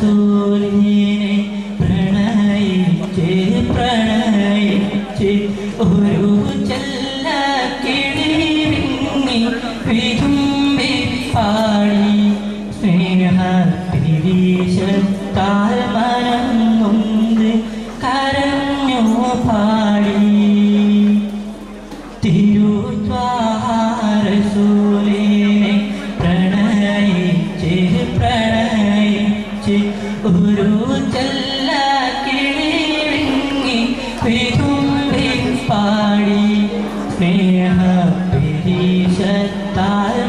തിരുത്വാരസൂലിനെ പ്രണയിച്ച് ഒരു ചെല്ല കിളിവിങ്ങി വിതുമ്പി പാടി സ്നേഹപിരീശത്താൽ മനം നൊന്ത് കരഞ്ഞു പാടി തിരുത്വാരസൂലിനെ പ്രണയിച്ച് ഒരു ചെല്ല കിളിവിങ്ങി വിതുമ്പി പാടി സ്നേഹപിരീശത്താൽ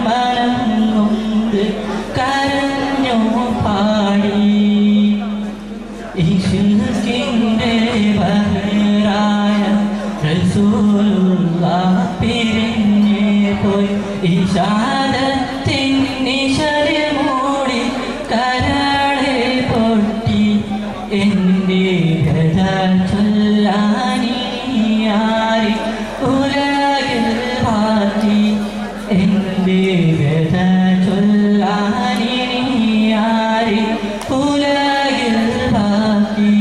മനം നൊന്ത് കരഞ്ഞു പാടി ഇശ്കിന്റെ ബഹറായ റസൂലുള്ളാഹ് പിരിഞ്ഞ് പോയി ഇശാദത്തിൻ നിശല് മൂടി കരളിൽ പൊട്ടി എൻ്റെ കഥ ചൊല്ലാനിയാരി ഉലകിൽ പാറ്റി എൻ്റെ കഥ ചൊല്ലാനിയാരി ഉലകിൽ പാറ്റി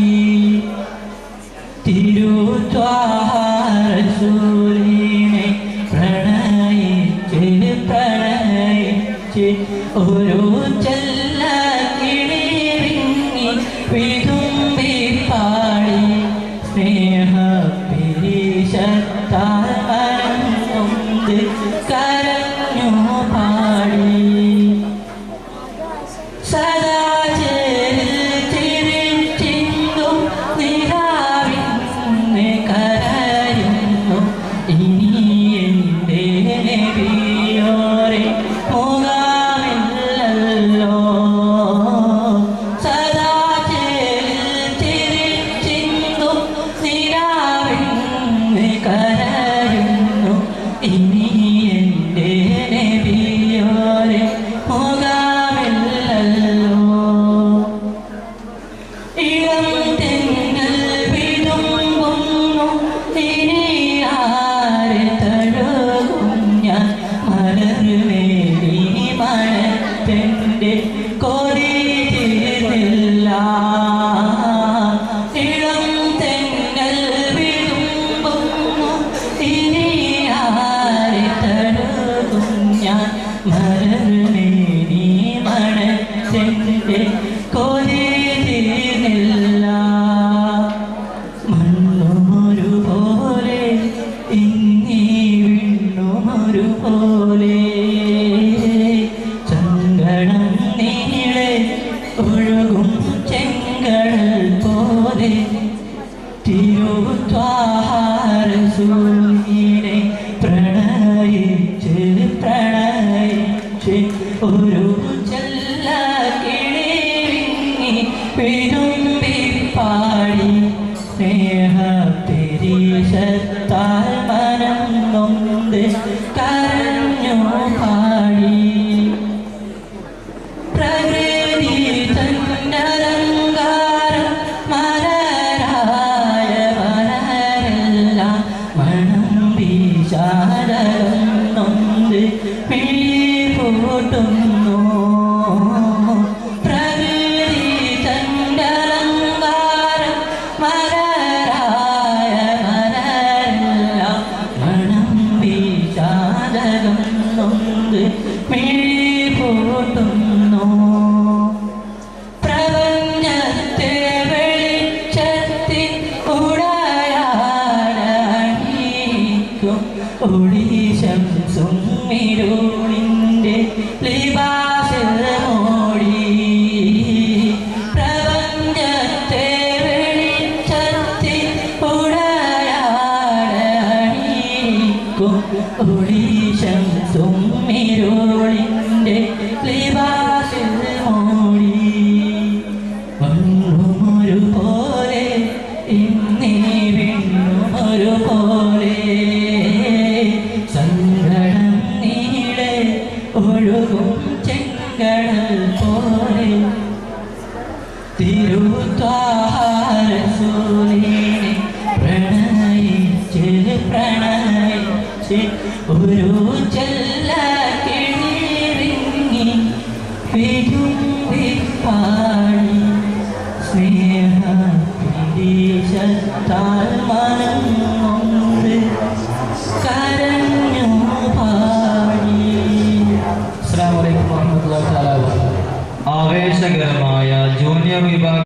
തിരുത്വാരസൂലിനെ പ്രണയിച്ച് ഒരു ചെല്ല കിളിവിങ്ങി വിതുമ്പി പാടി സ്നേഹപിരീശത്താൽ മനം നൊന്ത് കരഞ്ഞു പാടി സദാ ചിരിച്ചിന്തും നിലാവിന്ന് കരയുന്നു ഇനി എൻ്റെ നബിയോരെ മുഖമില്ലല്ലോ സദാ ചിരിച്ചിന്തും നിലാവിന്ന് കരയുന്നു ഇനി എൻ്റെ നബിയോരെ മുഖമില്ലല്ലോ ഇളം തെന്നൽ വിതുമ്പുന്നു ഇനി ആരെ തഴുകും ഞാൻ മലർവേലി മണത്തെൻ്റെ കൊതി തീർന്നില്ല ഇളം തെന്നൽ വിതുമ്പുന്നു ഇനി ആരെ തഴുകും ഞാൻ മലർവേലി മണത്തെൻ്റെ കൊതി തീർന്നില്ല മണ്ണൊരു പോലെ ഇന്നീ വിണ്ണൊരു പോലെ സങ്കടം നീളെ ഒഴുകും ചെങ്കടൽ പോലെ തിരുത്വാരസൂലിനെ പ്രണയിച്ച് ഒരു ചെല്ല കിളിവിങ്ങി വിതുമ്പി പാടി സ്നേഹപിരീശത്താൽ മനം നൊന്ത് കരഞ്ഞു പാടി പ്രകൃതി തന്നലങ്കാരം മലരായ മലരെല്ലാം മണം വീശാലം നൊന്ത് പിടികൂട്ടുന്നു പ്രകൃതി തന്നലങ്കാരം മലരായ മലരെല്ലാം മണം വീശാലം നൊന്ത് പിടികൂട്ടുന്നു പ്രപഞ്ചത്തെ വെളിച്ചത്തിൽ ഉടയാടണിയിക്കും ഒളീശം സുമ്മിരുളിൻ്റെ ലിബാസിൽ മൂടി പ്രപഞ്ചത്തെ വെളിച്ചത്തിൽ ഉടയാടണിയിക്കും ഒളീശം സുമ്മിരുളിൻ്റെ ലിബാസിൽ മൂടി മണ്ണുമൊരു പോലെ ഇന്നീ വിണ്ണുമൊരു പോലെ സങ്കടം നീളെ ഒഴുകും ചെങ്കടൽ പോലെ തിരുത്വാരസൂലിനെ പ്രണയിച്ച് ഒരു ചെല്ല കിളിവിങ്ങി വിരുമ്പി പാടി സ്നേഹ വിദേശത്താൽ മനം കൊണ്ട് കരഞ്ഞു പാടി. അസ്സലാമു അലൈക്കും വറഹ്മത്തുള്ളാഹി തആല. ആവേശകരമായ ജൂനിയർ വിഭാഗം